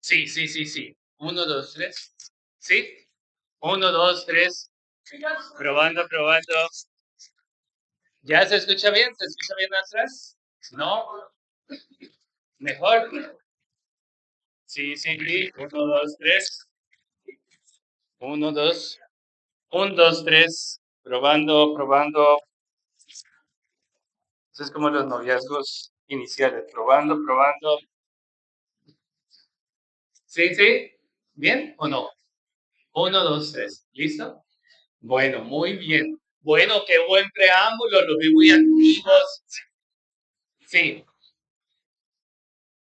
Sí, sí, sí, sí. Uno, dos, tres. ¿Sí? Uno, dos, tres. Probando, probando. ¿Ya se escucha bien? ¿Se escucha bien atrás? ¿No? ¿Mejor? Sí, sí, sí. Uno, dos, tres. Uno, dos. Un, dos, tres. Probando, probando. Eso es como los noviazgos iniciales. Probando, probando. ¿Sí, sí? ¿Bien o no? Uno, dos, tres. ¿Listo? Bueno, muy bien. Bueno, qué buen preámbulo. Los vi muy activos. Sí.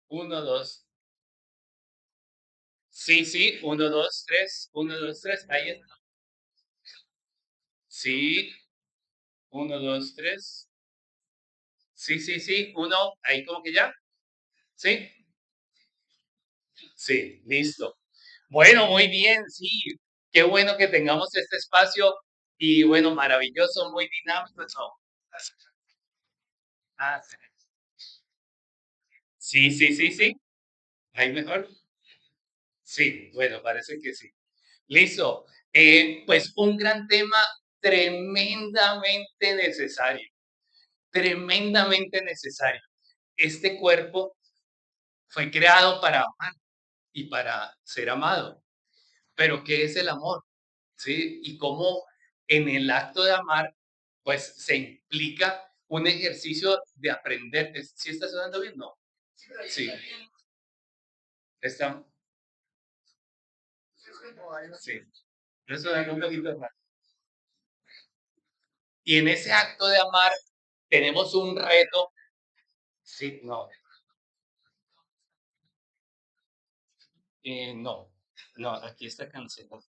Uno, dos. Sí, sí. Uno, dos, tres. Uno, dos, tres. Ahí está. Sí. Uno, dos, tres. Sí, sí, sí. Uno. Ahí como que ya. Sí. Sí. Listo. Bueno, muy bien. Sí. Qué bueno que tengamos este espacio. Y bueno, maravilloso, muy dinámico. ¿No? Ah, sí, sí, sí, sí. Ahí mejor. Sí, bueno, parece que sí. Listo. Pues un gran tema tremendamente necesario, tremendamente necesario. Este cuerpo fue creado para amar y para ser amado. Pero ¿qué es el amor? ¿Sí? Y cómo en el acto de amar, pues se implica un ejercicio de aprender. ¿Sí está sonando bien? No. Sí. Está, sí. Está sonando un poquito más. Y en ese acto de amar tenemos un reto. Sí, no, no, no, aquí está cancelado.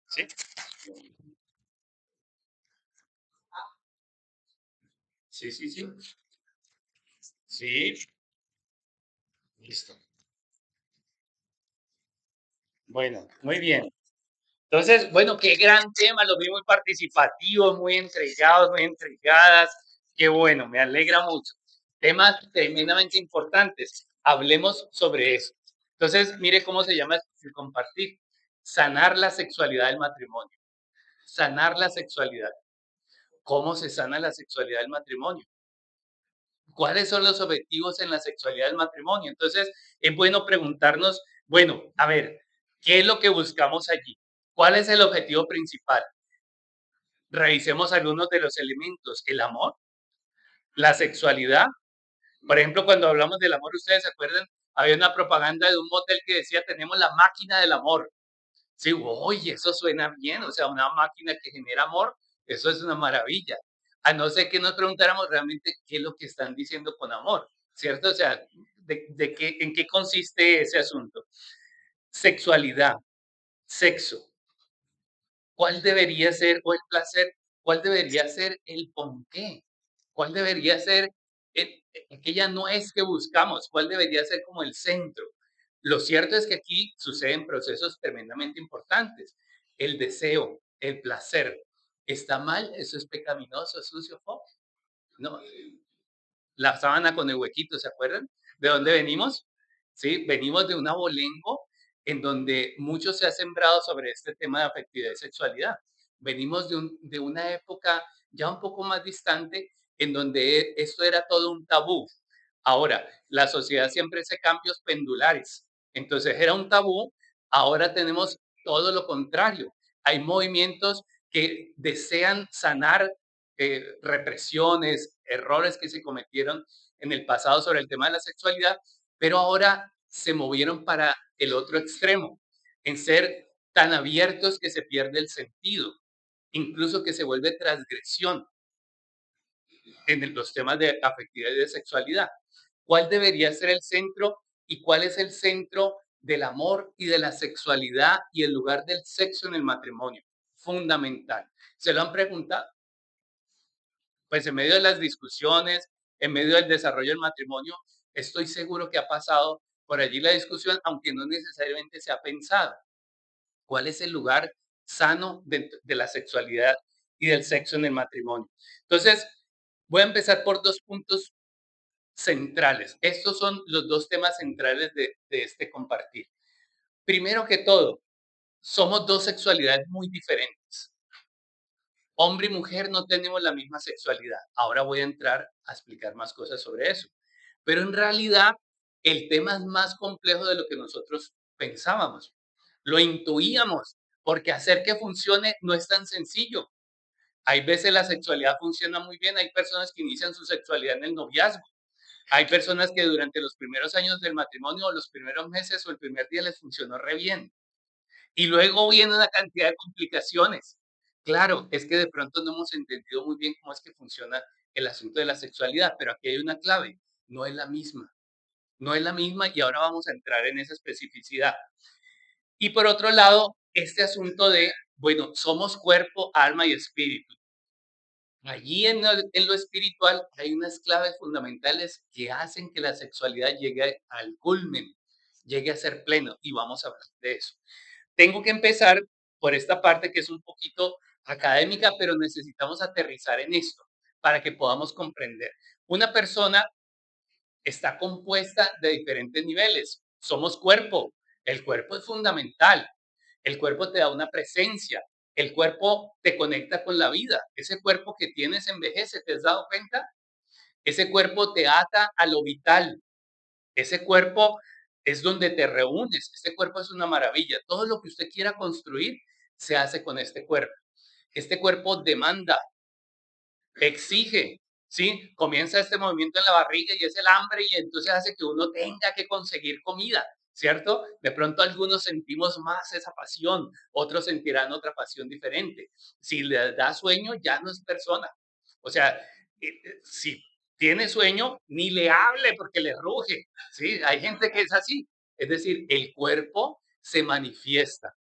¿Sí? Sí, sí, sí. Sí, listo. Bueno, muy bien. Entonces, bueno, qué gran tema, los vi muy participativos, muy entregados, muy entregadas. Qué bueno, me alegra mucho. Temas tremendamente importantes. Hablemos sobre eso. Entonces, mire cómo se llama el compartir. Sanar la sexualidad del matrimonio. Sanar la sexualidad. ¿Cómo se sana la sexualidad del matrimonio? ¿Cuáles son los objetivos en la sexualidad del matrimonio? Entonces, es bueno preguntarnos, bueno, a ver, ¿qué es lo que buscamos allí? ¿Cuál es el objetivo principal? Revisemos algunos de los elementos, el amor, la sexualidad. Por ejemplo, cuando hablamos del amor, ustedes se acuerdan, había una propaganda de un motel que decía, tenemos la máquina del amor. Sí, oye, eso suena bien, o sea, una máquina que genera amor, eso es una maravilla. A no ser que nos preguntáramos realmente qué es lo que están diciendo con amor, ¿cierto? O sea, de qué, ¿en qué consiste ese asunto? Sexualidad, sexo. ¿Cuál debería ser, o el placer, cuál debería ser el porqué? ¿Cuál debería ser aquella no es que buscamos? ¿Cuál debería ser como el centro? Lo cierto es que aquí suceden procesos tremendamente importantes. El deseo, el placer. ¿Está mal? ¿Eso es pecaminoso, sucio, fo? No, la sábana con el huequito, ¿se acuerdan? ¿De dónde venimos? Sí, venimos de un abolengo en donde mucho se ha sembrado sobre este tema de afectividad y sexualidad. Venimos de una época ya un poco más distante en donde esto era todo un tabú. Ahora, la sociedad siempre hace cambios pendulares. Entonces era un tabú, ahora tenemos todo lo contrario. Hay movimientos que desean sanar represiones, errores que se cometieron en el pasado sobre el tema de la sexualidad, pero ahora se movieron para el otro extremo, en ser tan abiertos que se pierde el sentido, incluso que se vuelve transgresión en los temas de afectividad y de sexualidad. ¿Cuál debería ser el centro y cuál es el centro del amor y de la sexualidad y el lugar del sexo en el matrimonio? Fundamental. ¿Se lo han preguntado? Pues en medio de las discusiones, en medio del desarrollo del matrimonio, estoy seguro que ha pasado por allí la discusión, aunque no necesariamente se ha pensado. ¿Cuál es el lugar sano de la sexualidad y del sexo en el matrimonio? Entonces, voy a empezar por dos puntos centrales. Estos son los dos temas centrales de este compartir. Primero que todo, somos dos sexualidades muy diferentes. Hombre y mujer no tenemos la misma sexualidad. Ahora voy a entrar a explicar más cosas sobre eso. Pero en realidad, el tema es más complejo de lo que nosotros pensábamos. Lo intuíamos, porque hacer que funcione no es tan sencillo. Hay veces la sexualidad funciona muy bien, hay personas que inician su sexualidad en el noviazgo, hay personas que durante los primeros años del matrimonio o los primeros meses o el primer día les funcionó re bien. Y luego viene una cantidad de complicaciones. Claro, es que de pronto no hemos entendido muy bien cómo es que funciona el asunto de la sexualidad, pero aquí hay una clave, no es la misma, no es la misma y ahora vamos a entrar en esa especificidad. Y por otro lado, este asunto de, bueno, somos cuerpo, alma y espíritu. Allí en lo espiritual hay unas claves fundamentales que hacen que la sexualidad llegue al culmen, llegue a ser pleno y vamos a hablar de eso. Tengo que empezar por esta parte que es un poquito académica, pero necesitamos aterrizar en esto para que podamos comprender. Una persona está compuesta de diferentes niveles. Somos cuerpo. El cuerpo es fundamental. El cuerpo te da una presencia. El cuerpo te conecta con la vida. Ese cuerpo que tienes envejece, ¿te has dado cuenta? Ese cuerpo te ata a lo vital. Ese cuerpo es donde te reúnes. Este cuerpo es una maravilla. Todo lo que usted quiera construir se hace con este cuerpo. Este cuerpo demanda, exige, ¿sí? Comienza este movimiento en la barriga y es el hambre y entonces hace que uno tenga que conseguir comida, ¿cierto? De pronto algunos sentimos más esa pasión, otros sentirán otra pasión diferente. Si le da sueño, ya no es persona. O sea, si tiene sueño, ni le hable porque le ruge, ¿sí? Hay gente que es así. Es decir, el cuerpo se manifiesta.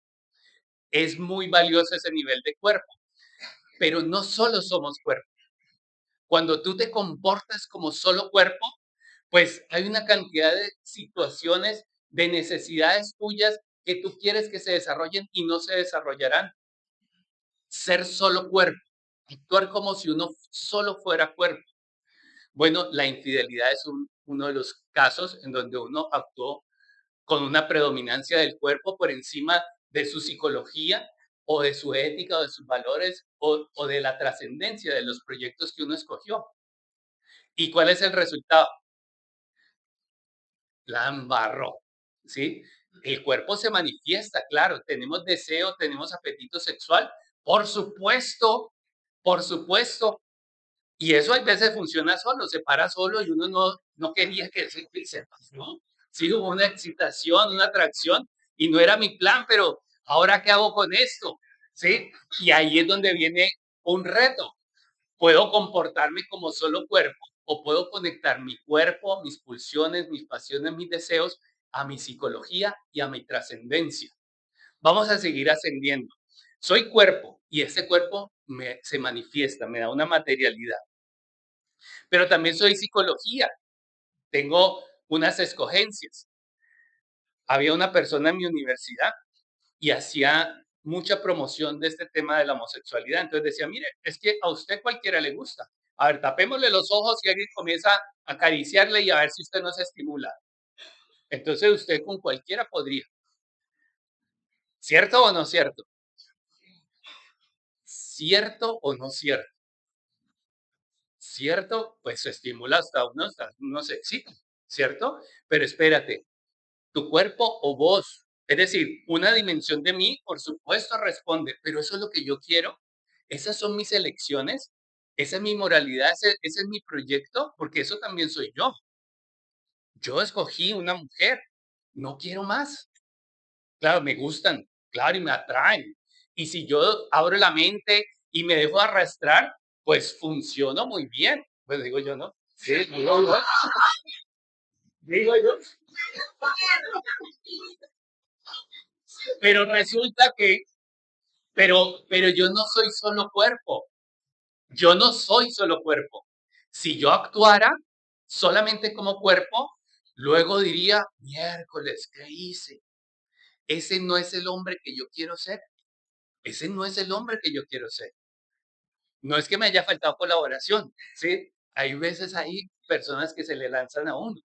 Es muy valioso ese nivel de cuerpo, pero no solo somos cuerpo. Cuando tú te comportas como solo cuerpo, pues hay una cantidad de situaciones, de necesidades tuyas que tú quieres que se desarrollen y no se desarrollarán. Ser solo cuerpo, actuar como si uno solo fuera cuerpo. Bueno, la infidelidad es uno de los casos en donde uno actuó con una predominancia del cuerpo por encima de su psicología o de su ética o de sus valores o de la trascendencia de los proyectos que uno escogió. ¿Y cuál es el resultado? La embarró, ¿sí? El cuerpo se manifiesta, claro, tenemos deseo, tenemos apetito sexual, por supuesto, y eso a veces funciona solo, se para solo y uno no quería que se pasó, sí, hubo una excitación, una atracción, y no era mi plan, pero ahora qué hago con esto, ¿sí? Y ahí es donde viene un reto, puedo comportarme como solo cuerpo o puedo conectar mi cuerpo, mis pulsiones, mis pasiones, mis deseos a mi psicología y a mi trascendencia. Vamos a seguir ascendiendo. Soy cuerpo y ese cuerpo se manifiesta, me da una materialidad, pero también soy psicología. Tengo unas escogencias. Había una persona en mi universidad y hacía mucha promoción de este tema de la homosexualidad. Entonces decía, mire, es que a usted cualquiera le gusta. A ver, tapémosle los ojos y alguien comienza a acariciarle y a ver si usted no se estimula. Entonces usted con cualquiera podría. ¿Cierto o no cierto? ¿Cierto o no cierto? ¿Cierto? Pues se estimula hasta uno se excita, ¿cierto? Pero espérate, tu cuerpo o vos. Es decir, una dimensión de mí, por supuesto, responde, pero eso es lo que yo quiero. Esas son mis elecciones, esa es mi moralidad, ese es mi proyecto, porque eso también soy yo. Yo escogí una mujer, no quiero más. Claro, me gustan, claro, y me atraen. Y si yo abro la mente y me dejo arrastrar, pues funciono muy bien. Pues digo yo, ¿no? Sí, digo yo. Pero resulta que pero yo no soy solo cuerpo, yo no soy solo cuerpo. Si yo actuara solamente como cuerpo, luego diría, miércoles, ¿qué hice? Ese no es el hombre que yo quiero ser. Ese no es el hombre que yo quiero ser. No es que me haya faltado colaboración, ¿sí? Hay veces ahí personas que se le lanzan a uno,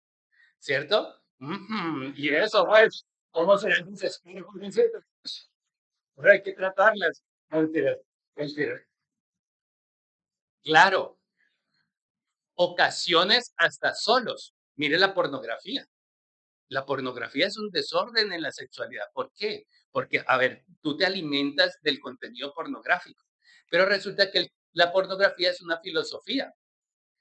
¿cierto? Ujú, y eso, pues, ¿cómo se desespera con eso? Ahora hay que tratarlas. No, mentiras, mentiras. Claro, ocasiones hasta solos. Mire la pornografía. La pornografía es un desorden en la sexualidad. ¿Por qué? Porque, a ver, tú te alimentas del contenido pornográfico, pero resulta que la pornografía es una filosofía.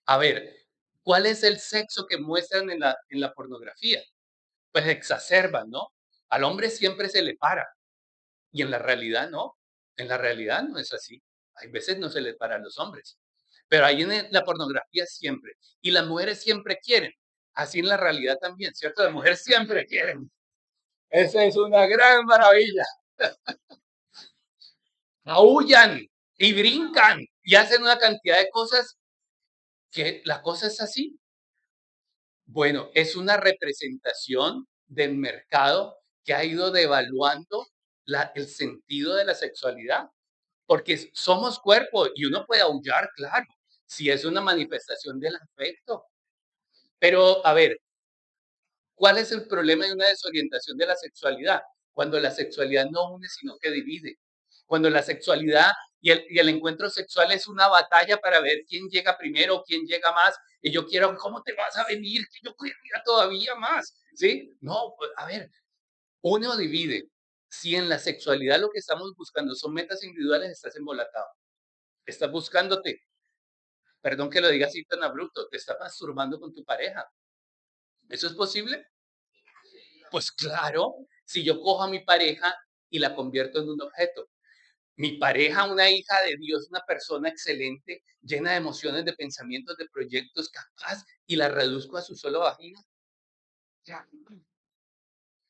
A ver, ¿cuál es el sexo que muestran en la pornografía? Pues exacerban, ¿no? Al hombre siempre se le para y en la realidad no. En la realidad no es así. Hay veces no se le para a los hombres, pero ahí en la pornografía siempre. Y las mujeres siempre quieren. Así en la realidad también, ¿cierto? Las mujeres siempre quieren. Esa es una gran maravilla. Aullan y brincan y hacen una cantidad de cosas que la cosa es así. Bueno, es una representación del mercado que ha ido devaluando el sentido de la sexualidad, porque somos cuerpo y uno puede aullar, claro, si es una manifestación del afecto. Pero, a ver, ¿cuál es el problema de una desorientación de la sexualidad? Cuando la sexualidad no une, sino que divide. Cuando la sexualidad y el encuentro sexual es una batalla para ver quién llega primero, quién llega más. Y yo quiero, ¿cómo te vas a venir? Que yo quería todavía más. ¿Sí? No, pues, a ver, une o divide. Si en la sexualidad lo que estamos buscando son metas individuales, estás embolatado. Estás buscándote, perdón que lo diga así tan abrupto, te estás masturbando con tu pareja. ¿Eso es posible? Pues claro, si yo cojo a mi pareja y la convierto en un objeto. Mi pareja, una hija de Dios, una persona excelente, llena de emociones, de pensamientos, de proyectos, capaz, y la reduzco a su solo vagina. Ya.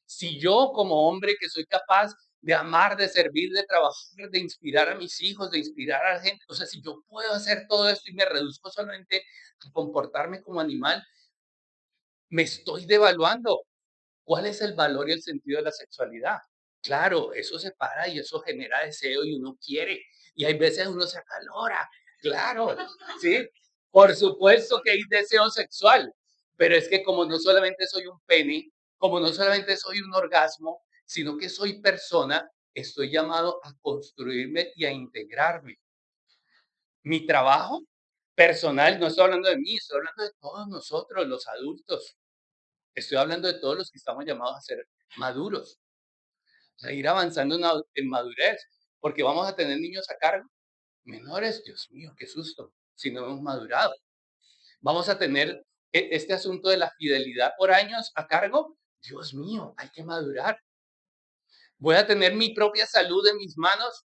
Si yo como hombre que soy capaz de amar, de servir, de trabajar, de inspirar a mis hijos, de inspirar a la gente, o sea, si yo puedo hacer todo esto y me reduzco solamente a comportarme como animal, me estoy devaluando. ¿Cuál es el valor y el sentido de la sexualidad? Claro, eso separa y eso genera deseo y uno quiere. Y hay veces uno se acalora, claro, ¿sí? Por supuesto que hay deseo sexual, pero es que como no solamente soy un pene, como no solamente soy un orgasmo, sino que soy persona, estoy llamado a construirme y a integrarme. Mi trabajo personal, no estoy hablando de mí, estoy hablando de todos nosotros, los adultos. Estoy hablando de todos los que estamos llamados a ser maduros, a ir avanzando en madurez, porque vamos a tener niños a cargo, menores, Dios mío, qué susto, si no hemos madurado. Vamos a tener este asunto de la fidelidad por años a cargo, Dios mío, hay que madurar. Voy a tener mi propia salud en mis manos,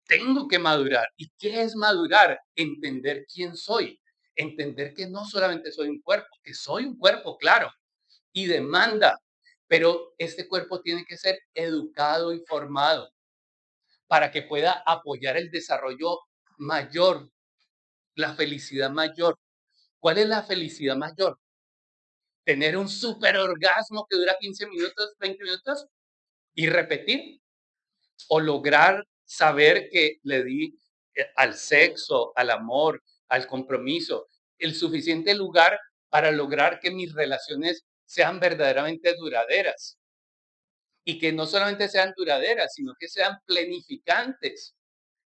tengo que madurar. ¿Y qué es madurar? Entender quién soy, entender que no solamente soy un cuerpo, que soy un cuerpo, claro, y demanda, pero este cuerpo tiene que ser educado y formado para que pueda apoyar el desarrollo mayor, la felicidad mayor. ¿Cuál es la felicidad mayor? Tener un super orgasmo que dura 15 minutos, 20 minutos y repetir, o lograr saber que le di al sexo, al amor, al compromiso, el suficiente lugar para lograr que mis relaciones sean verdaderamente duraderas y que no solamente sean duraderas, sino que sean planificantes.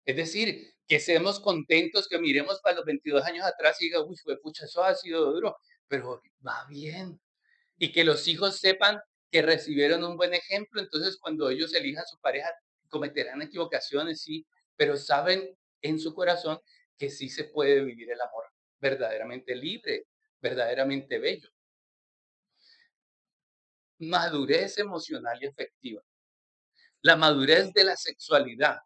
Es decir, que seamos contentos, que miremos para los 22 años atrás y diga, uy, fue pucha, eso ha sido duro, pero va bien. Y que los hijos sepan que recibieron un buen ejemplo, entonces cuando ellos elijan su pareja, cometerán equivocaciones, sí, pero saben en su corazón que sí se puede vivir el amor verdaderamente libre, verdaderamente bello. Madurez emocional y afectiva. La madurez de la sexualidad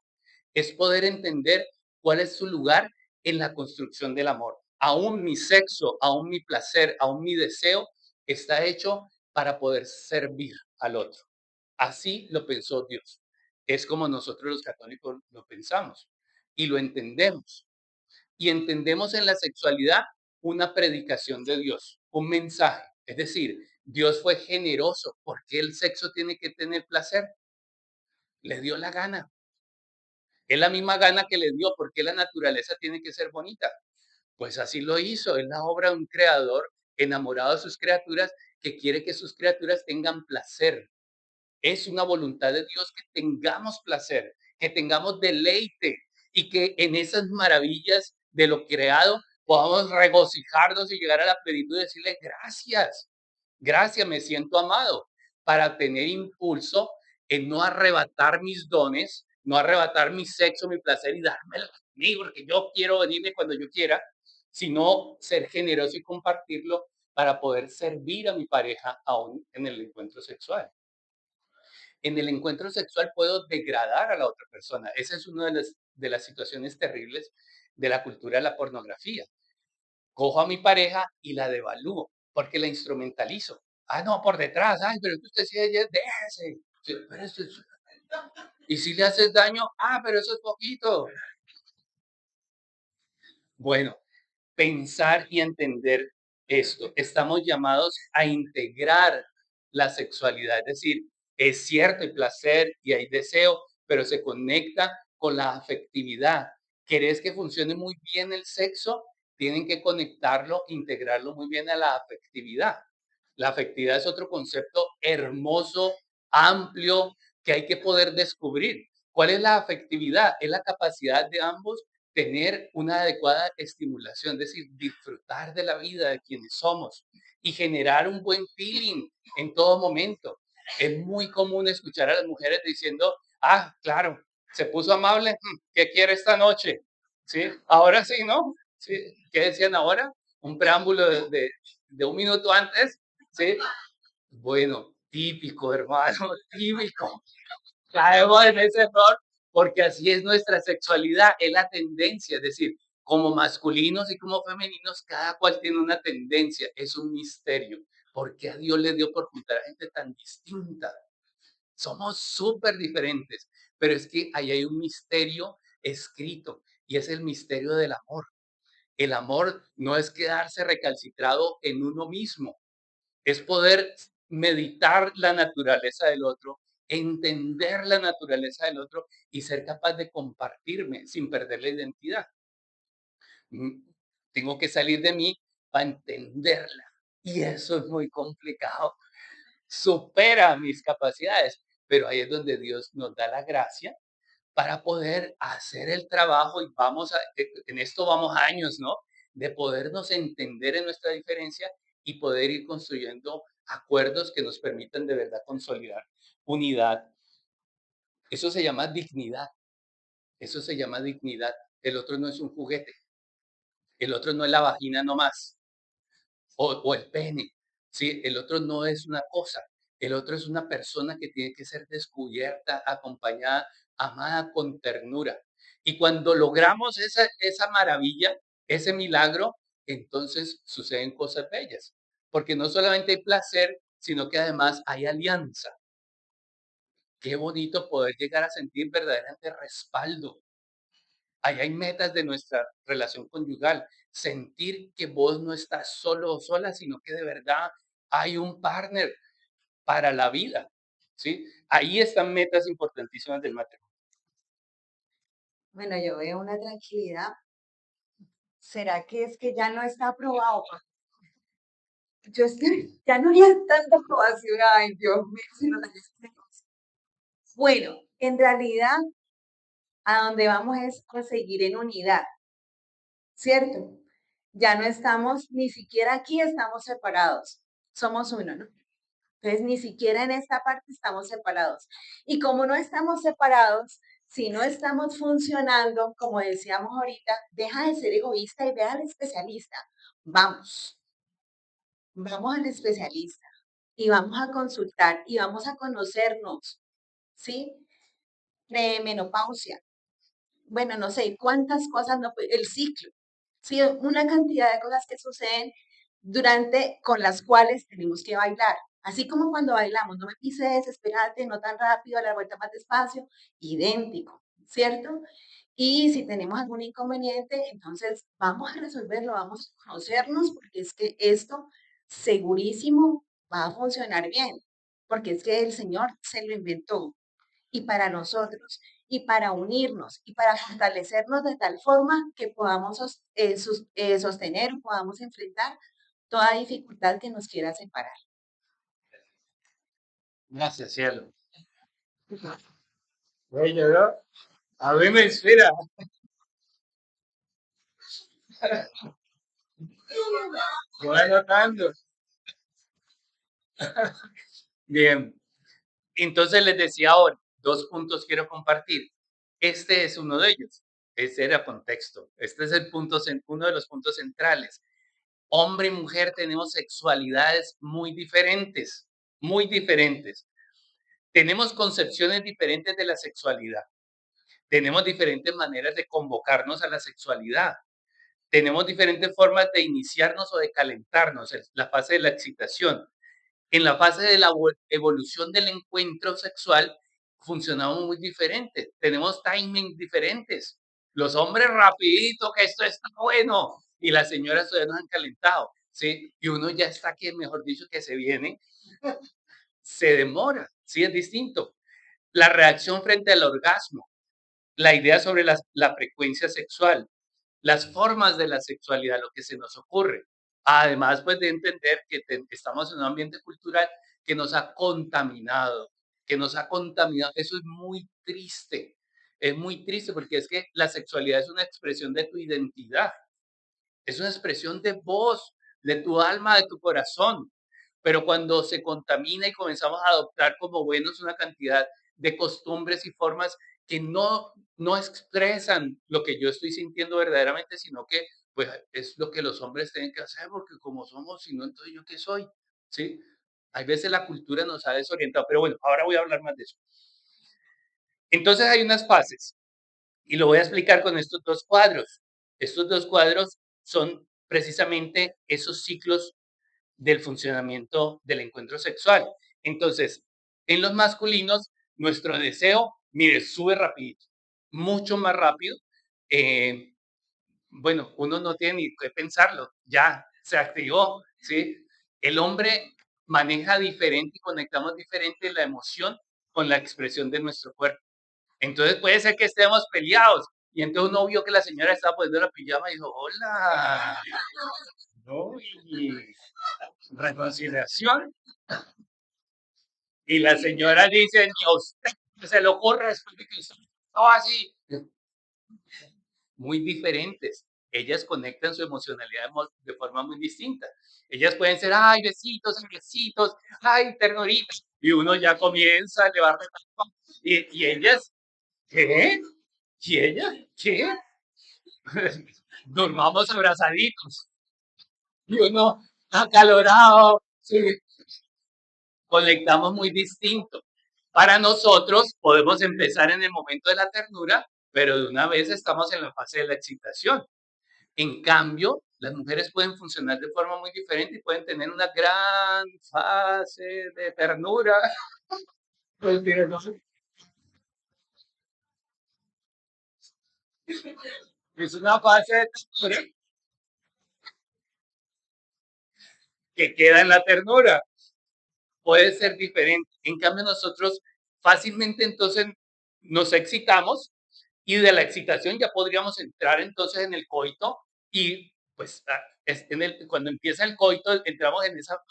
es poder entender cuál es su lugar en la construcción del amor. Aún mi sexo, aún mi placer, aún mi deseo está hecho para poder servir al otro. Así lo pensó Dios. Es como nosotros los católicos lo pensamos y lo entendemos. Y entendemos en la sexualidad una predicación de Dios, un mensaje. Es decir, Dios fue generoso. ¿Por qué el sexo tiene que tener placer? Le dio la gana. Es la misma gana que le dio, porque la naturaleza tiene que ser bonita. Pues así lo hizo, es la obra de un creador enamorado de sus criaturas que quiere que sus criaturas tengan placer. Es una voluntad de Dios que tengamos placer, que tengamos deleite y que en esas maravillas de lo creado podamos regocijarnos y llegar a la plenitud y decirle gracias, gracias, me siento amado, para tener impulso en no arrebatar mis dones, no arrebatar mi sexo, mi placer y dármelo a mí, porque yo quiero venirme cuando yo quiera, sino ser generoso y compartirlo para poder servir a mi pareja aún en el encuentro sexual. En el encuentro sexual puedo degradar a la otra persona. Esa es una de las situaciones terribles de la cultura de la pornografía. Cojo a mi pareja y la devalúo porque la instrumentalizo. Ah, no, por detrás. Ay, pero que usted sí, déjese. Sí, pero y si le haces daño, ah, pero eso es poquito. Bueno, pensar y entender esto. Estamos llamados a integrar la sexualidad, es decir, es cierto, hay placer y hay deseo, pero se conecta con la afectividad. ¿Querés que funcione muy bien el sexo? Tienen que conectarlo, integrarlo muy bien a la afectividad. La afectividad es otro concepto hermoso, amplio, que hay que poder descubrir. ¿Cuál es la afectividad? Es la capacidad de ambos tener una adecuada estimulación, es decir, disfrutar de la vida de quienes somos y generar un buen feeling en todo momento. Es muy común escuchar a las mujeres diciendo, ah, claro, se puso amable, ¿qué quiere esta noche? ¿Sí? Ahora sí, ¿no? ¿Sí? ¿Qué decían ahora? Un preámbulo de un minuto antes, ¿sí? Bueno, típico, hermano, típico. Caemos en ese error porque así es nuestra sexualidad, es la tendencia, es decir, como masculinos y como femeninos, cada cual tiene una tendencia, es un misterio. ¿Por qué a Dios le dio por juntar a gente tan distinta? Somos súper diferentes, pero es que ahí hay un misterio escrito y es el misterio del amor. El amor no es quedarse recalcitrado en uno mismo, es poder meditar la naturaleza del otro, entender la naturaleza del otro y ser capaz de compartirme sin perder la identidad. Mm, Tengo que salir de mí para entenderla. Y eso es muy complicado. Supera mis capacidades, pero ahí es donde Dios nos da la gracia para poder hacer el trabajo y en esto vamos años, ¿no? De podernos entender en nuestra diferencia y poder ir construyendo acuerdos que nos permitan de verdad consolidar unidad. Eso se llama dignidad, eso se llama dignidad. El otro no es un juguete, el otro no es la vagina nomás, o el pene, ¿sí? El otro no es una cosa, el otro es una persona que tiene que ser descubierta, acompañada, amada con ternura. Y cuando logramos esa maravilla, ese milagro, entonces suceden cosas bellas, porque no solamente hay placer, sino que además hay alianza. Qué bonito poder llegar a sentir verdaderamente respaldo. Ahí hay metas de nuestra relación conyugal. Sentir que vos no estás solo o sola, sino que de verdad hay un partner para la vida, ¿sí? Ahí están metas importantísimas del matrimonio. Bueno, yo veo una tranquilidad. ¿Será que es que ya no está aprobado? Yo estoy, ya no había tanta aprobación. Ay, Dios mío, si no la bueno, en realidad, a donde vamos es a seguir en unidad, ¿cierto? Ya no estamos, ni siquiera aquí estamos separados. Somos uno, ¿no? Entonces, ni siquiera en esta parte estamos separados. Y como no estamos separados, si no estamos funcionando, como decíamos ahorita, deja de ser egoísta y ve al especialista. Vamos, vamos al especialista y vamos a consultar y vamos a conocernos, ¿sí? Premenopausia. Bueno, no sé cuántas cosas, no, el ciclo, ¿sí? Una cantidad de cosas que suceden con las cuales tenemos que bailar. Así como cuando bailamos, no me pises, espérate, no tan rápido, a la vuelta más despacio, idéntico, ¿cierto? Y si tenemos algún inconveniente, entonces vamos a resolverlo, vamos a conocernos, porque es que esto segurísimo va a funcionar bien, porque es que el Señor se lo inventó y para nosotros. y para unirnos y para fortalecernos de tal forma que podamos sostener o podamos enfrentar toda dificultad que nos quiera separar. Gracias, cielo. Bueno, ¿no? A mí me inspira. Voy anotando. Bien. Entonces les decía ahora, dos puntos quiero compartir. Este es uno de ellos. Este era contexto. Este es el punto, uno de los puntos centrales. Hombre y mujer tenemos sexualidades muy diferentes, muy diferentes. Tenemos concepciones diferentes de la sexualidad. Tenemos diferentes maneras de convocarnos a la sexualidad. Tenemos diferentes formas de iniciarnos o de calentarnos, la fase de la excitación. En la fase de la evolución del encuentro sexual funcionamos muy diferente, tenemos timings diferentes. Los hombres rapidito, que esto está bueno, y las señoras todavía no han calentado, ¿sí? Y uno ya está que, mejor dicho, que se viene, se demora, ¿sí? Es distinto. La reacción frente al orgasmo, la idea sobre la frecuencia sexual, las formas de la sexualidad, lo que se nos ocurre. Además, pues de entender que estamos en un ambiente cultural que nos ha contaminado, que nos ha contaminado. Eso es muy triste porque es que la sexualidad es una expresión de tu identidad, es una expresión de vos, de tu alma, de tu corazón. Pero cuando se contamina y comenzamos a adoptar como buenos una cantidad de costumbres y formas que no expresan lo que yo estoy sintiendo verdaderamente, sino que pues es lo que los hombres tienen que hacer, porque como somos, si no, entonces yo qué soy, ¿sí? Hay veces la cultura nos ha desorientado, pero bueno, ahora voy a hablar más de eso. Entonces hay unas fases y lo voy a explicar con estos dos cuadros. Estos dos cuadros son precisamente esos ciclos del funcionamiento del encuentro sexual. Entonces, en los masculinos, nuestro deseo, mire, sube rapidito, mucho más rápido. Eh, bueno, uno no tiene ni que pensarlo, ya se activó, ¿sí? El hombre maneja diferente y conectamos diferente la emoción con la expresión de nuestro cuerpo. Entonces puede ser que estemos peleados y entonces uno vio que la señora estaba poniendo la pijama y dijo, hola, no, y reconciliación. Y la señora dice, ni a usted se le ocurre después de que usted todo así. Muy diferentes. Ellas conectan su emocionalidad de forma muy distinta. Ellas pueden ser, ay, besitos, ay, ternurita. Y uno ya comienza a llevarle y ellas, ¿qué? ¿Y ella? ¿Qué? Dormamos abrazaditos. Y uno acalorado. Sí. Conectamos muy distinto. Para nosotros podemos empezar en el momento de la ternura, pero de una vez estamos en la fase de la excitación. En cambio, las mujeres pueden funcionar de forma muy diferente y pueden tener una gran fase de ternura. Pues mira, no sé. Es una fase de ternura que queda en la ternura. Puede ser diferente. En cambio, nosotros fácilmente entonces nos excitamos y de la excitación ya podríamos entrar entonces en el coito y pues cuando empieza el coito entramos en esa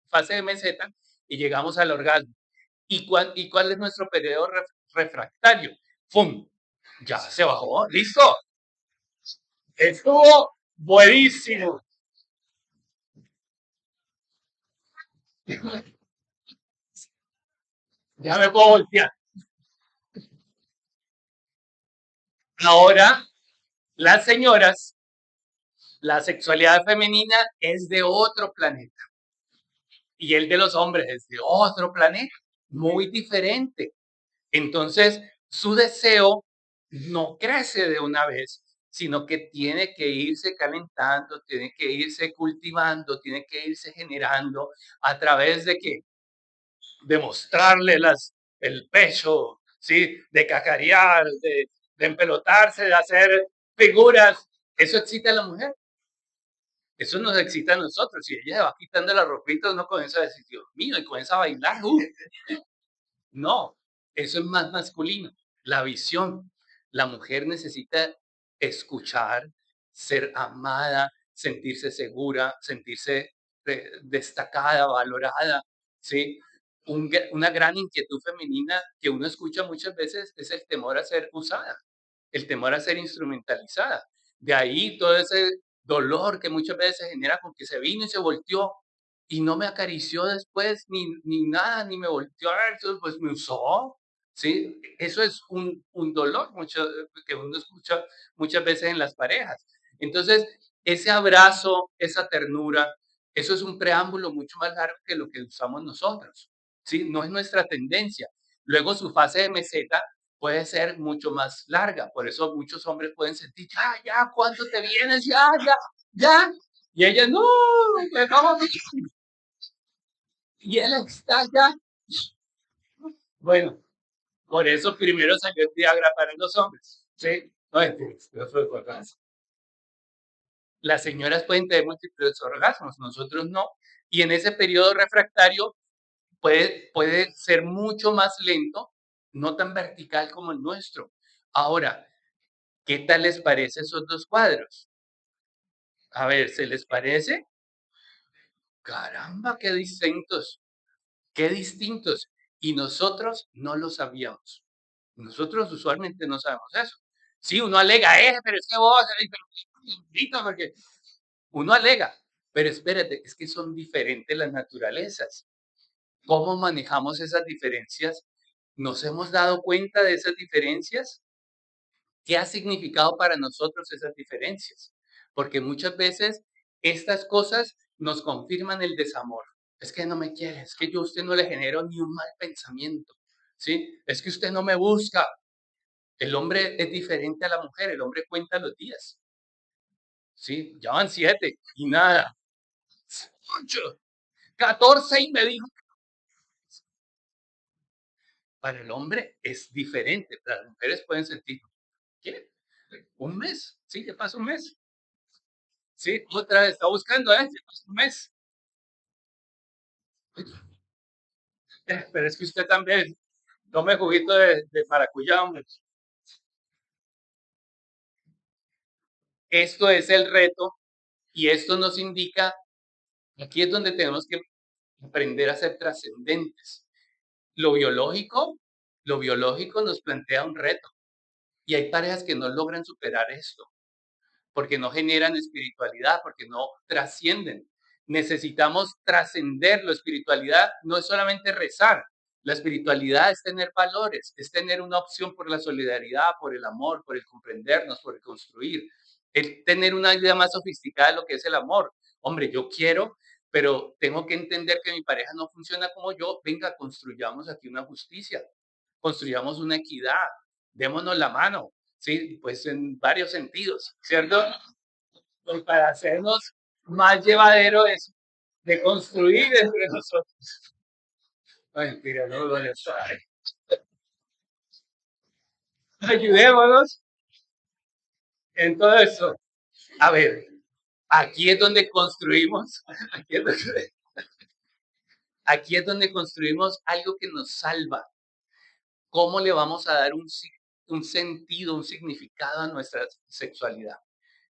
fase de meseta y llegamos al orgasmo. ¿Y cuál es nuestro periodo refractario? ¡Fum! Ya se bajó, listo. Estuvo buenísimo. Ya me puedo voltear. Ahora, las señoras, la sexualidad femenina es de otro planeta y el de los hombres es de otro planeta, muy diferente. Entonces, su deseo no crece de una vez, sino que tiene que irse calentando, tiene que irse cultivando, tiene que irse generando a través de que demostrarle el pecho, ¿sí? De cacarear, de empelotarse, de hacer figuras. Eso excita a la mujer. Eso nos excita a nosotros. Si ella se va quitando la ropita, uno comienza a decir, Dios mío, y comienza a bailar. No, eso es más masculino. la visión. La mujer necesita escuchar, ser amada, sentirse segura, sentirse destacada, valorada, ¿sí? Una gran inquietud femenina que uno escucha muchas veces es el temor a ser usada, el temor a ser instrumentalizada. De ahí todo ese dolor que muchas veces se genera porque se vino y se volteó y no me acarició después ni nada, ni me volteó a ver, entonces, pues me usó, ¿sí? Eso es un dolor mucho, que uno escucha muchas veces en las parejas. Entonces, ese abrazo, esa ternura, eso es un preámbulo mucho más largo que lo que usamos nosotros, ¿sí? No es nuestra tendencia. Luego su fase de meseta puede ser mucho más larga, por eso muchos hombres pueden sentir, ya, ya, ¿cuánto te vienes? Ya, ya, ya. Y ella, no, me vamos bien. Y él está ya. Bueno, por eso primero salió el Viagra para los hombres, ¿sí? No, no fue por más. Las señoras pueden tener múltiples orgasmos, nosotros no. Y en ese periodo refractario puede ser mucho más lento, no tan vertical como el nuestro. Ahora, ¿qué tal les parece esos dos cuadros? A ver, ¿se les parece? Caramba, qué distintos, qué distintos. Y nosotros no lo sabíamos. Nosotros usualmente no sabemos eso. Sí, uno alega, pero es que vos, pero porque uno alega, pero espérate, es que son diferentes las naturalezas. ¿Cómo manejamos esas diferencias? ¿Nos hemos dado cuenta de esas diferencias? ¿Qué ha significado para nosotros esas diferencias? Porque muchas veces estas cosas nos confirman el desamor. Es que no me quiere, es que yo a usted no le genero ni un mal pensamiento, ¿sí? Es que usted no me busca. El hombre es diferente a la mujer, el hombre cuenta los días, ¿sí? Ya van 7 y nada. 8, 14 y me dijo. Para el hombre es diferente, las mujeres pueden sentir, ¿quiere? Un mes, sí, ya pasa un mes. Sí, otra vez está buscando, ya pasa un mes. Pero es que usted también tome juguito de maracuyá, hombre. Esto es el reto y esto nos indica, aquí es donde tenemos que aprender a ser trascendentes. Lo biológico, lo biológico nos plantea un reto y hay parejas que no logran superar esto porque no generan espiritualidad, porque no trascienden. Necesitamos trascender. La espiritualidad no es solamente rezar. La espiritualidad es tener valores, es tener una opción por la solidaridad, por el amor, por el comprendernos, por el construir. Es tener una idea más sofisticada de lo que es el amor. Hombre, yo quiero, pero tengo que entender que mi pareja no funciona como yo. Venga, construyamos aquí una justicia, construyamos una equidad, démonos la mano, sí, pues en varios sentidos, ¿cierto? Pues para hacernos más llevadero eso, de construir entre nosotros. Ay, mira, no lo ayudémonos en todo eso. A ver, aquí es donde construimos, aquí es donde, aquí es donde construimos algo que nos salva. ¿Cómo le vamos a dar un sentido, un significado a nuestra sexualidad?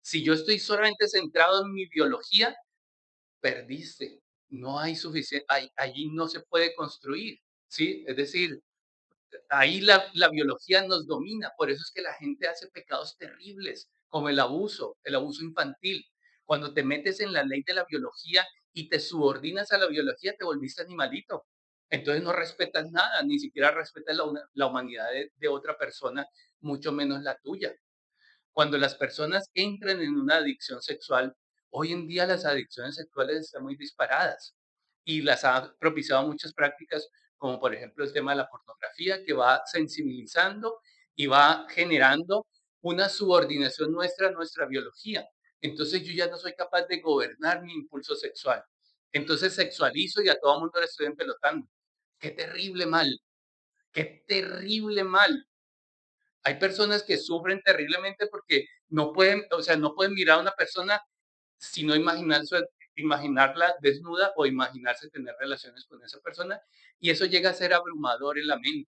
Si yo estoy solamente centrado en mi biología, perdiste. No hay suficiente, allí no se puede construir, ¿sí? Es decir, ahí la biología nos domina, por eso es que la gente hace pecados terribles, como el abuso infantil. Cuando te metes en la ley de la biología y te subordinas a la biología, te volviste animalito. Entonces no respetas nada, ni siquiera respetas la humanidad de otra persona, mucho menos la tuya. Cuando las personas entran en una adicción sexual, hoy en día las adicciones sexuales están muy disparadas y las ha propiciado muchas prácticas, como por ejemplo el tema de la pornografía, que va sensibilizando y va generando una subordinación nuestra a nuestra biología. Entonces yo ya no soy capaz de gobernar mi impulso sexual. Entonces sexualizo y a todo mundo le estoy empelotando. Qué terrible mal, qué terrible mal. Hay personas que sufren terriblemente porque no pueden, o sea, no pueden mirar a una persona sino imaginarla desnuda o imaginarse tener relaciones con esa persona y eso llega a ser abrumador en la mente.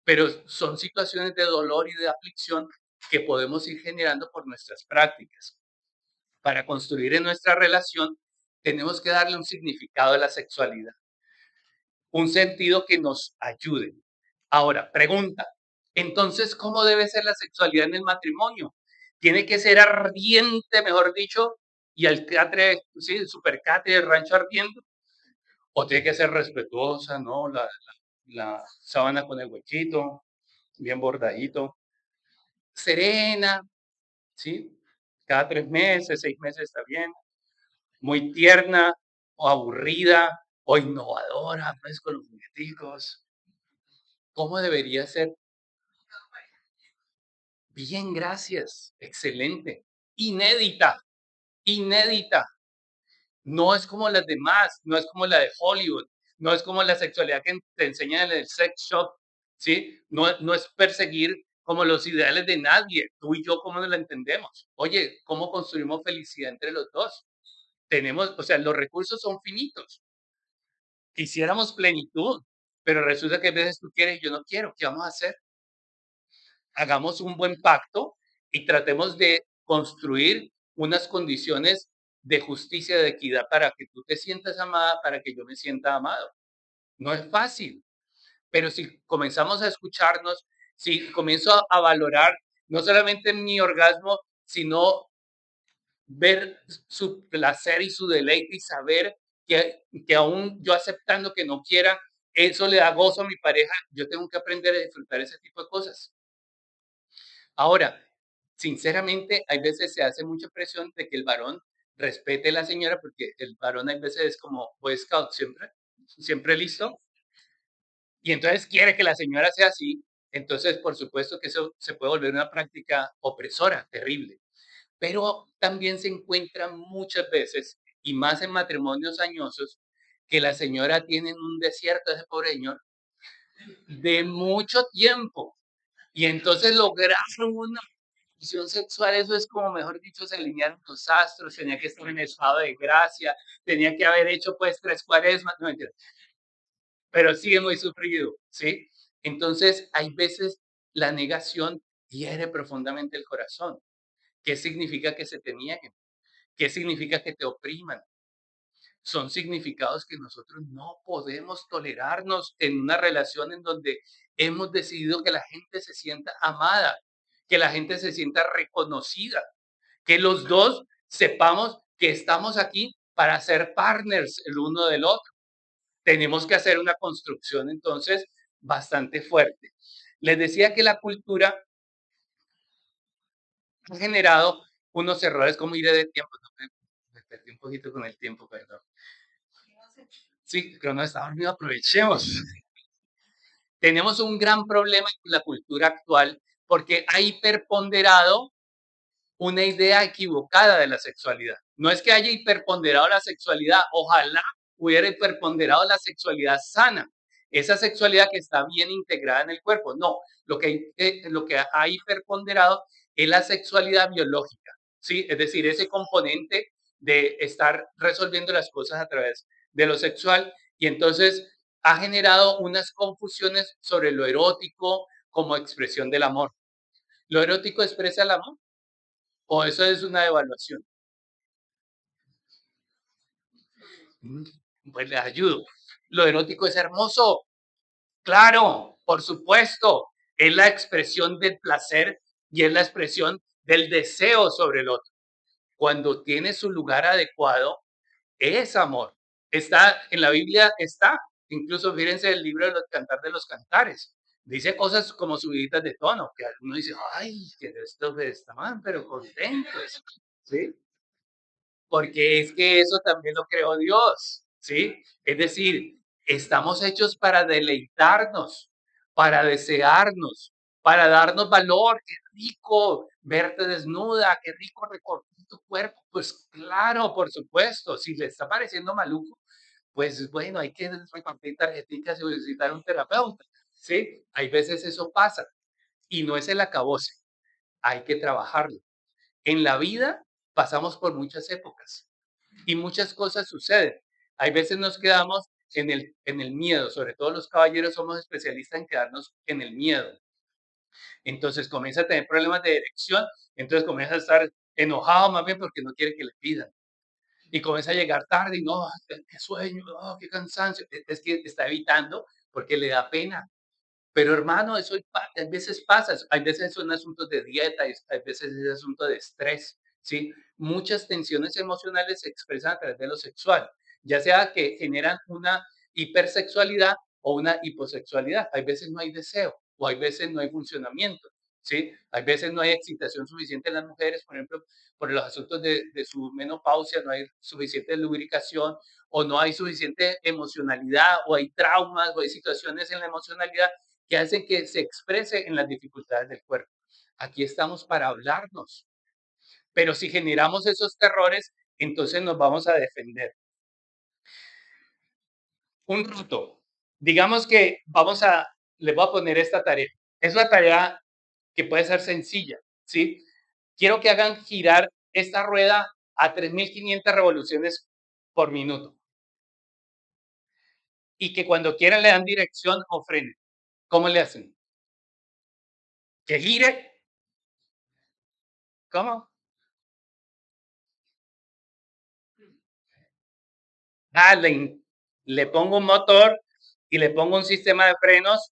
pero son situaciones de dolor y de aflicción que podemos ir generando por nuestras prácticas. Para construir en nuestra relación, tenemos que darle un significado a la sexualidad, un sentido que nos ayude. Ahora, pregunta, entonces, ¿cómo debe ser la sexualidad en el matrimonio? ¿Tiene que ser ardiente, mejor dicho, y al catre, sí, el supercatre, el rancho ardiendo? ¿O tiene que ser respetuosa, no? La sábana con el huequito, bien bordadito, serena, ¿sí? Cada 3 meses, 6 meses está bien, muy tierna o aburrida o innovadora, pues con los jugueticos. ¿Cómo debería ser? Bien, gracias, excelente. Inédita, inédita. No es como las demás, no es como la de Hollywood, no es como la sexualidad que te enseñan en el sex shop, ¿sí? No es perseguir como los ideales de nadie, tú y yo, ¿cómo nos la entendemos? Oye, ¿cómo construimos felicidad entre los dos? Tenemos, o sea, los recursos son finitos, quisiéramos plenitud, pero resulta que a veces tú quieres y yo no quiero, ¿qué vamos a hacer? Hagamos un buen pacto y tratemos de construir unas condiciones de justicia, de equidad, para que tú te sientas amada, para que yo me sienta amado. No es fácil, pero si comenzamos a escucharnos, si comienzo a valorar no solamente mi orgasmo, sino ver su placer y su deleite y saber que aún yo aceptando que no quiera, eso le da gozo a mi pareja, yo tengo que aprender a disfrutar ese tipo de cosas. Ahora, sinceramente, hay veces se hace mucha presión de que el varón respete a la señora, porque el varón hay veces es como Boy Scout siempre, siempre listo, y entonces quiere que la señora sea así. Entonces, por supuesto que eso se puede volver una práctica opresora, terrible. Pero también se encuentra muchas veces, y más en matrimonios añosos, que la señora tiene un desierto, ese pobre señor, de mucho tiempo. Y entonces lograron una función sexual, eso es como, mejor dicho, se alinearon los astros, tenía que estar en estado de gracia, tenía que haber hecho pues 3 cuaresmas, no mentira, pero sigue muy sufrido, ¿sí? Entonces, hay veces la negación hiere profundamente el corazón. ¿Qué significa que se te nieguen? ¿Qué significa que te opriman? Son significados que nosotros no podemos tolerarnos en una relación en donde hemos decidido que la gente se sienta amada, que la gente se sienta reconocida, que los dos sepamos que estamos aquí para ser partners el uno del otro. Tenemos que hacer una construcción entonces bastante fuerte. Les decía que la cultura ha generado unos errores, como iré de tiempo. No, me perdí un poquito con el tiempo, perdón. Sí, pero no está dormido, aprovechemos. Tenemos un gran problema con la cultura actual porque ha hiperponderado una idea equivocada de la sexualidad. No es que haya hiperponderado la sexualidad, ojalá hubiera hiperponderado la sexualidad sana, esa sexualidad que está bien integrada en el cuerpo. No, lo que ha hiperponderado es la sexualidad biológica, ¿sí? Es decir, ese componente de estar resolviendo las cosas a través de lo sexual y entonces ha generado unas confusiones sobre lo erótico como expresión del amor. ¿Lo erótico expresa el amor? ¿O eso es una evaluación? Mm, Pues les ayudo. Lo erótico es hermoso, claro, por supuesto. Es la expresión del placer y es la expresión del deseo sobre el otro. Cuando tiene su lugar adecuado, es amor. Está en la Biblia, está. Incluso fíjense el libro de los Cantar de los Cantares. Dice cosas como subiditas de tono, que uno dice, ay, que estos estaban pero contentos. ¿Sí? Porque es que eso también lo creó Dios, ¿sí? Es decir, estamos hechos para deleitarnos, para desearnos, para darnos valor. Qué rico verte desnuda, qué rico recorrer tu cuerpo. Pues claro, por supuesto, si le está pareciendo maluco, pues bueno, hay que repartir tarjetitas y visitar a un terapeuta, ¿sí? Hay veces eso pasa y no es el acabose, hay que trabajarlo. En la vida pasamos por muchas épocas y muchas cosas suceden. Hay veces nos quedamos en el miedo, sobre todo los caballeros somos especialistas en quedarnos en el miedo. Entonces comienza a tener problemas de erección, entonces comienza a estar enojado más bien porque no quiere que le pidan. Y comienza a llegar tarde y no, qué sueño, oh, qué cansancio. Es que está evitando porque le da pena. Pero hermano, eso a veces pasa, hay veces son asuntos de dieta, hay veces es asunto de estrés, ¿sí? Muchas tensiones emocionales se expresan a través de lo sexual, ya sea que generan una hipersexualidad o una hiposexualidad. Hay veces no hay deseo o hay veces no hay funcionamiento, ¿sí? Hay veces no hay excitación suficiente en las mujeres, por ejemplo, por los asuntos de su menopausia, no hay suficiente lubricación o no hay suficiente emocionalidad o hay traumas o hay situaciones en la emocionalidad que hacen que se exprese en las dificultades del cuerpo. Aquí estamos para hablarnos, pero si generamos esos terrores, entonces nos vamos a defender. Un reto. Digamos que les voy a poner esta tarea. Es una tarea que puede ser sencilla, ¿sí? Quiero que hagan girar esta rueda a 3.500 revoluciones por minuto y que cuando quieran le dan dirección o frenen. ¿Cómo le hacen? Que gire. ¿Cómo? Ah, le pongo un motor y le pongo un sistema de frenos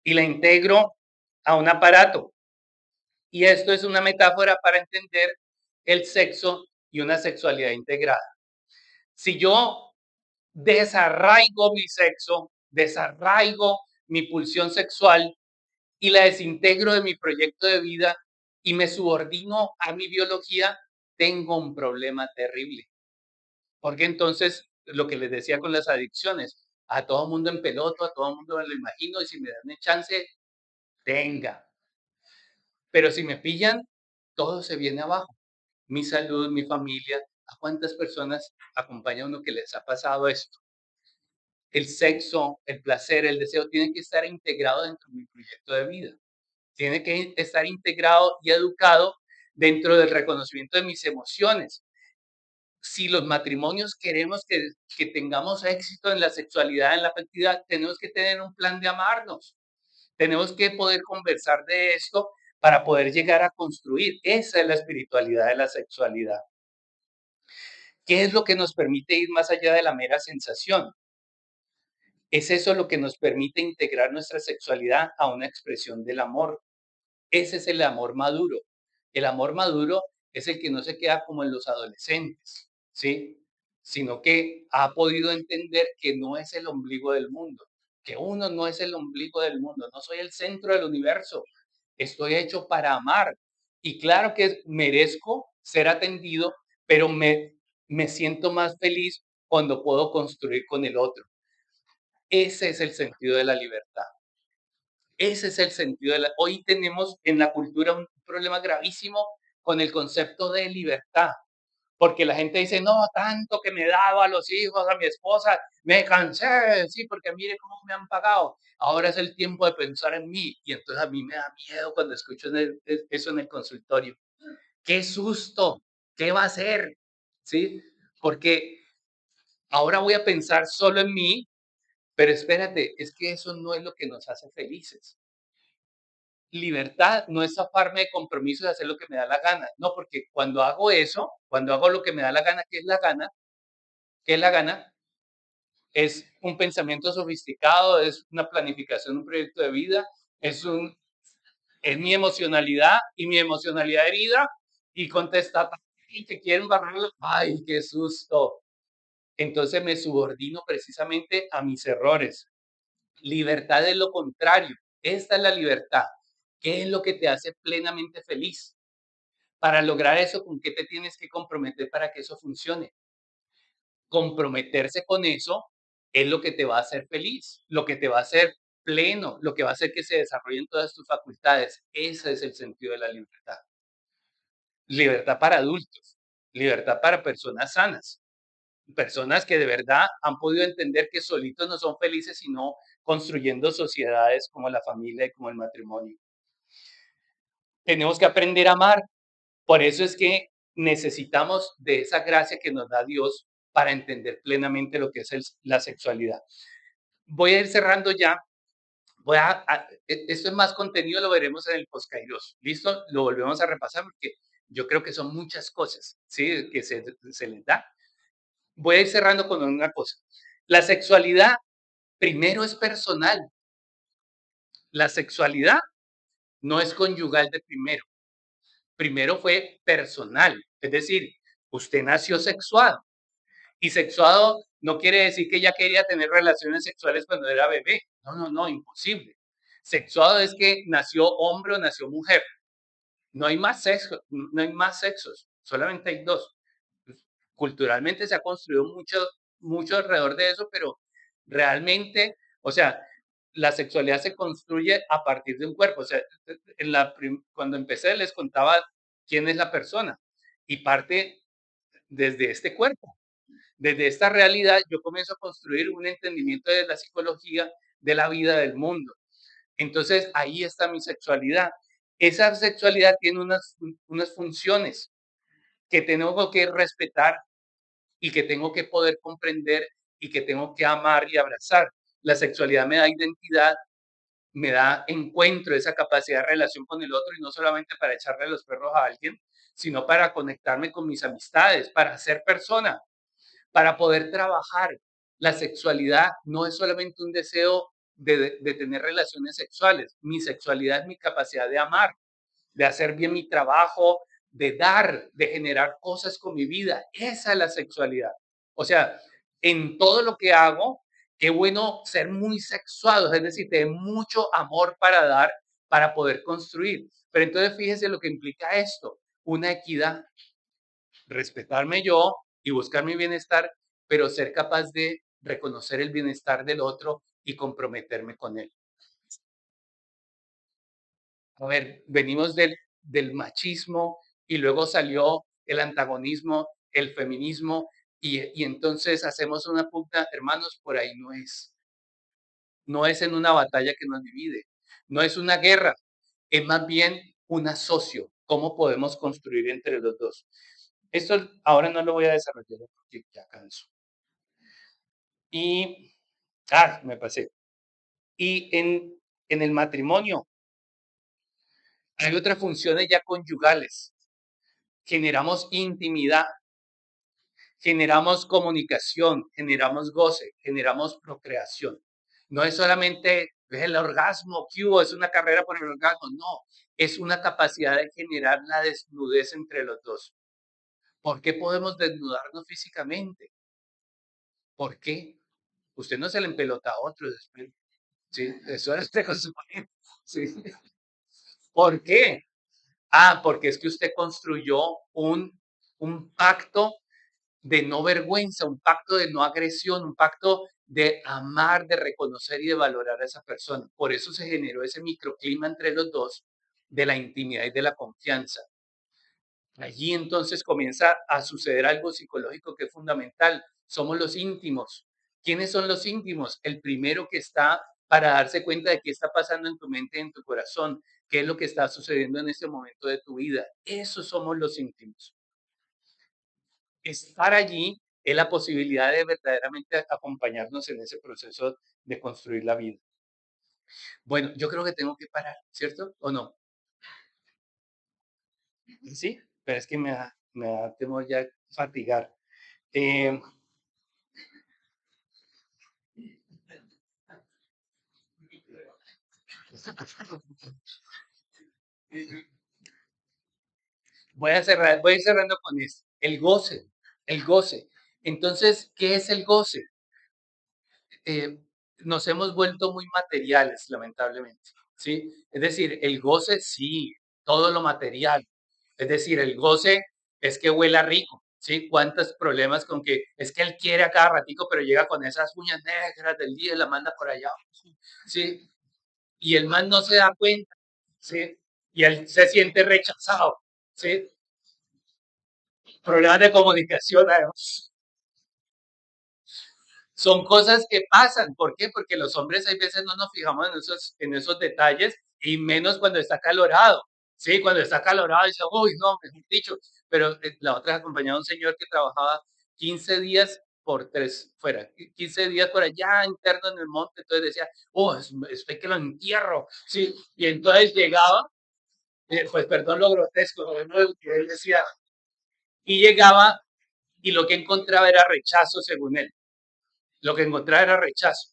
y la integro a un aparato. Y esto es una metáfora para entender el sexo y una sexualidad integrada. Si yo desarraigo mi sexo, desarraigo mi pulsión sexual y la desintegro de mi proyecto de vida y me subordino a mi biología, tengo un problema terrible. Porque entonces, lo que les decía con las adicciones, a todo mundo en peloto, a todo mundo me lo imagino, y si me dan el chance, tenga. Pero si me pillan, todo se viene abajo. Mi salud, mi familia. ¿A cuántas personas acompaña uno que les ha pasado esto? El sexo, el placer, el deseo, tiene que estar integrado dentro de mi proyecto de vida. Tiene que estar integrado y educado dentro del reconocimiento de mis emociones. Si los matrimonios queremos que tengamos éxito en la sexualidad, en la afectividad, tenemos que tener un plan de amarnos. Tenemos que poder conversar de esto para poder llegar a construir. Esa es la espiritualidad de la sexualidad. ¿Qué es lo que nos permite ir más allá de la mera sensación? Es eso lo que nos permite integrar nuestra sexualidad a una expresión del amor. Ese es el amor maduro. El amor maduro es el que no se queda como en los adolescentes, ¿sí? Sino que ha podido entender que no es el ombligo del mundo, que uno no es el ombligo del mundo, no soy el centro del universo, estoy hecho para amar. Y claro que merezco ser atendido, pero me siento más feliz cuando puedo construir con el otro. Ese es el sentido de la libertad. Ese es el sentido de la... Hoy tenemos en la cultura un problema gravísimo con el concepto de libertad, porque la gente dice, no, tanto que me daba a los hijos, a mi esposa, me cansé, sí, porque mire cómo me han pagado. Ahora es el tiempo de pensar en mí. Y entonces a mí me da miedo cuando escucho eso en el consultorio. ¡Qué susto! ¿Qué va a hacer? ¿Sí? Porque ahora voy a pensar solo en mí, pero espérate, es que eso no es lo que nos hace felices. Libertad no es zafarme de compromiso de hacer lo que me da la gana. No, porque cuando hago eso, cuando hago lo que me da la gana, ¿qué es la gana? ¿Qué es la gana? Es un pensamiento sofisticado, es una planificación, un proyecto de vida, es mi emocionalidad y mi emocionalidad herida y contesta y que quieren barrerlo. ¡Ay, qué susto! Entonces me subordino precisamente a mis errores. Libertad es lo contrario. Esta es la libertad. ¿Qué es lo que te hace plenamente feliz? Para lograr eso, ¿con qué te tienes que comprometer para que eso funcione? Comprometerse con eso es lo que te va a hacer feliz, lo que te va a hacer pleno, lo que va a hacer que se desarrollen todas tus facultades. Ese es el sentido de la libertad. Libertad para adultos, libertad para personas sanas, personas que de verdad han podido entender que solitos no son felices, sino construyendo sociedades como la familia y como el matrimonio. Tenemos que aprender a amar. Por eso es que necesitamos de esa gracia que nos da Dios para entender plenamente lo que es la sexualidad. Voy a ir cerrando ya. Esto es más contenido, lo veremos en el Poskairos. ¿Listo? Lo volvemos a repasar porque yo creo que son muchas cosas, ¿sí? Que se les da. Voy a ir cerrando con una cosa. La sexualidad primero es personal. La sexualidad no es conyugal de primero. Primero fue personal. Es decir, usted nació sexuado. Y sexuado no quiere decir que ya quería tener relaciones sexuales cuando era bebé. No, no, no, imposible. Sexuado es que nació hombre o nació mujer. No hay más sexo, no hay más sexos, solamente hay dos. Culturalmente se ha construido mucho, mucho alrededor de eso, pero realmente, o sea, la sexualidad se construye a partir de un cuerpo. O sea, cuando empecé les contaba quién es la persona y parte desde este cuerpo. Desde esta realidad yo comienzo a construir un entendimiento de la psicología, de la vida, del mundo. Entonces ahí está mi sexualidad. Esa sexualidad tiene unas funciones que tengo que respetar y que tengo que poder comprender y que tengo que amar y abrazar. La sexualidad me da identidad, me da encuentro, esa capacidad de relación con el otro y no solamente para echarle los perros a alguien, sino para conectarme con mis amistades, para ser persona, para poder trabajar. La sexualidad no es solamente un deseo de tener relaciones sexuales. Mi sexualidad es mi capacidad de amar, de hacer bien mi trabajo, de dar, de generar cosas con mi vida. Esa es la sexualidad. O sea, en todo lo que hago, qué bueno ser muy sexuado, es decir, tener mucho amor para dar, para poder construir. Pero entonces fíjese lo que implica esto, una equidad, respetarme yo y buscar mi bienestar, pero ser capaz de reconocer el bienestar del otro y comprometerme con él. A ver, venimos del machismo y luego salió el antagonismo, el feminismo, y entonces hacemos una pugna, hermanos, por ahí no es. No es en una batalla que nos divide, no es una guerra, es más bien un asocio. ¿Cómo podemos construir entre los dos? Esto ahora no lo voy a desarrollar porque ya canso. Y, me pasé. Y en el matrimonio hay otras funciones ya conyugales. Generamos intimidad, generamos comunicación, generamos goce, generamos procreación. No es solamente el orgasmo, que hubo, es una carrera por el orgasmo, no, es una capacidad de generar la desnudez entre los dos. ¿Por qué podemos desnudarnos físicamente? ¿Por qué? Usted no se le empelota a otro después. Sí, eso es de consumir. Sí. ¿Por qué? Porque es que usted construyó un pacto de no vergüenza, un pacto de no agresión, un pacto de amar, de reconocer y de valorar a esa persona. Por eso se generó ese microclima entre los dos de la intimidad y de la confianza. Allí entonces comienza a suceder algo psicológico que es fundamental. Somos los íntimos. ¿Quiénes son los íntimos? El primero que está para darse cuenta de qué está pasando en tu mente y en tu corazón, qué es lo que está sucediendo en este momento de tu vida. Esos somos los íntimos. Estar allí es la posibilidad de verdaderamente acompañarnos en ese proceso de construir la vida. Bueno, yo creo que tengo que parar, ¿cierto? ¿O no? Sí, pero es que me da temor ya fatigar. Eh, voy a ir cerrando con esto. El goce, el goce. Entonces, ¿qué es el goce? Nos hemos vuelto muy materiales, lamentablemente, ¿sí? Es decir, el goce, sí, todo lo material. Es decir, el goce es que huela rico, ¿sí? ¿Cuántos problemas con que es que él quiere a cada ratico, pero llega con esas uñas negras del día y la manda por allá, ¿sí? Y el man no se da cuenta, ¿sí? Y él se siente rechazado, ¿sí? Problemas de comunicación, además. Son cosas que pasan. ¿Por qué? Porque los hombres hay veces no nos fijamos en esos detalles y menos cuando está calorado. Sí, cuando está calorado dice, uy, no, mejor dicho. Pero la otra acompañaba a un señor que trabajaba 15 días por 3 fuera, 15 días por allá interno en el monte, entonces decía, oh, estoy que lo entierro, sí, y entonces llegaba, pues perdón lo grotesco, ¿no? Que él decía, y llegaba y lo que encontraba era rechazo según él, lo que encontraba era rechazo.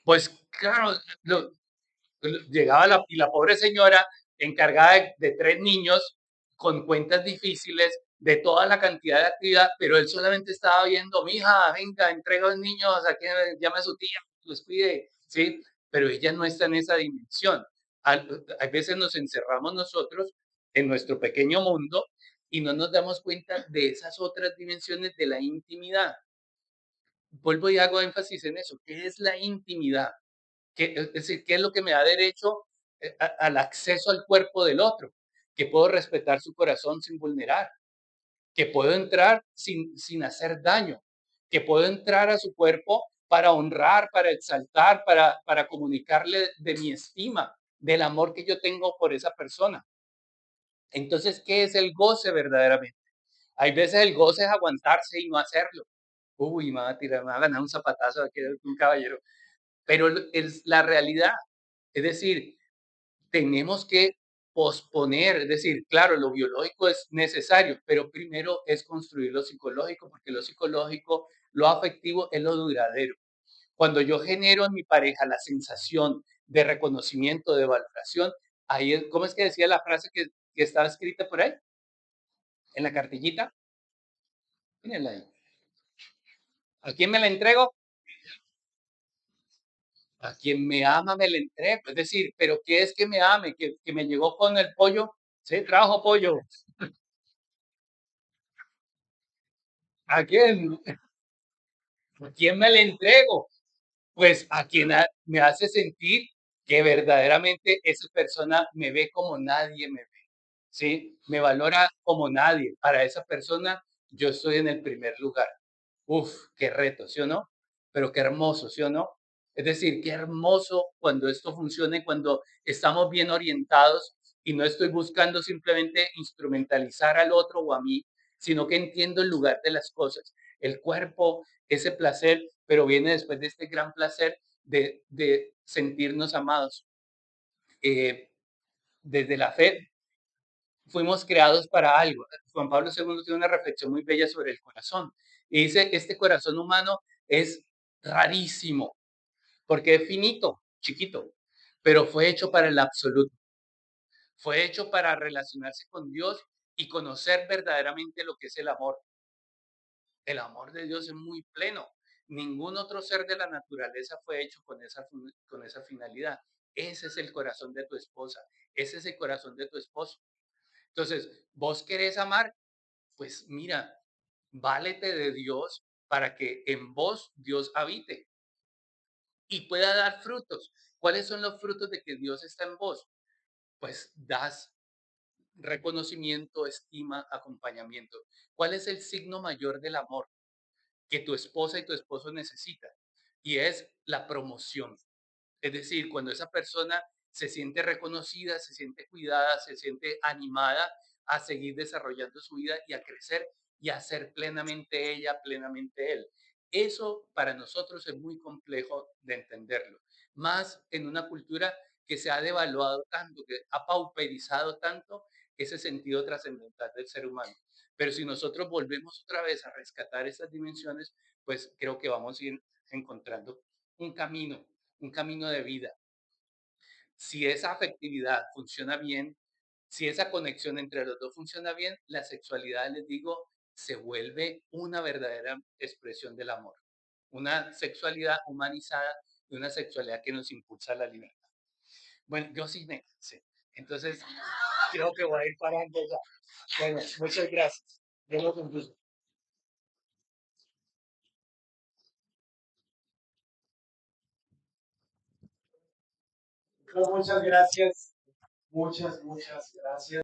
Pues claro, llegaba y la pobre señora encargada de 3 niños con cuentas difíciles, de toda la cantidad de actividad, pero él solamente estaba viendo, mija, venga, entrega a los niños, aquí llame a su tía, los cuide, ¿sí? Pero ella no está en esa dimensión. A veces nos encerramos nosotros en nuestro pequeño mundo y no nos damos cuenta de esas otras dimensiones de la intimidad. Vuelvo y hago énfasis en eso. ¿Qué es la intimidad? Es decir, ¿qué es lo que me da derecho al acceso al cuerpo del otro? Que puedo respetar su corazón sin vulnerar, que puedo entrar sin hacer daño, que puedo entrar a su cuerpo para honrar, para exaltar, para comunicarle de mi estima, del amor que yo tengo por esa persona. Entonces, ¿qué es el goce verdaderamente? Hay veces el goce es aguantarse y no hacerlo. Uy, me va a tirar, me va a ganar un zapatazo aquí un caballero. Pero es la realidad. Es decir, tenemos que posponer, es decir, claro, lo biológico es necesario, pero primero es construir lo psicológico, porque lo psicológico, lo afectivo es lo duradero. Cuando yo genero en mi pareja la sensación de reconocimiento, de valoración, ahí es, ¿cómo es que decía la frase que estaba escrita por ahí? En la cartillita. Mírenla ahí. ¿A quién me la entrego? A quien me ama me la entrego. Es decir, ¿pero qué es que me ame? ¿Que me llegó con el pollo? Sí, trajo pollo. ¿A quién? ¿A quién me la entrego? Pues a quien me hace sentir que verdaderamente esa persona me ve como nadie me ve, ¿sí? Me valora como nadie. Para esa persona yo estoy en el primer lugar. Uf, qué reto, ¿sí o no? Pero qué hermoso, ¿sí o no? Es decir, qué hermoso cuando esto funcione, cuando estamos bien orientados y no estoy buscando simplemente instrumentalizar al otro o a mí, sino que entiendo el lugar de las cosas. El cuerpo, ese placer, pero viene después de este gran placer de sentirnos amados. Eh, desde la fe fuimos creados para algo. Juan Pablo II tiene una reflexión muy bella sobre el corazón. Y dice, este corazón humano es rarísimo, porque es finito, chiquito, pero fue hecho para el absoluto. Fue hecho para relacionarse con Dios y conocer verdaderamente lo que es el amor. El amor de Dios es muy pleno. Ningún otro ser de la naturaleza fue hecho con esa finalidad. Ese es el corazón de tu esposa. Ese es el corazón de tu esposo. Entonces, vos querés amar, pues mira, válete de Dios para que en vos Dios habite y pueda dar frutos. ¿Cuáles son los frutos de que Dios está en vos? Pues das reconocimiento, estima, acompañamiento. ¿Cuál es el signo mayor del amor que tu esposa y tu esposo necesitan? Y es la promoción. Es decir, cuando esa persona se siente reconocida, se siente cuidada, se siente animada a seguir desarrollando su vida y a crecer y a ser plenamente ella, plenamente él. Eso para nosotros es muy complejo de entenderlo, más en una cultura que se ha devaluado tanto, que ha pauperizado tanto ese sentido trascendental del ser humano. Pero si nosotros volvemos otra vez a rescatar esas dimensiones, pues creo que vamos a ir encontrando un camino, un camino de vida. Si esa afectividad funciona bien, si esa conexión entre los dos funciona bien, la sexualidad, les digo, se vuelve una verdadera expresión del amor. Una sexualidad humanizada y una sexualidad que nos impulsa a la libertad. Bueno, yo sí me cansé. Entonces, creo que voy a ir parando ya. Bueno, muchas gracias. Yo lo concluyo. Muchas gracias. Muchas gracias.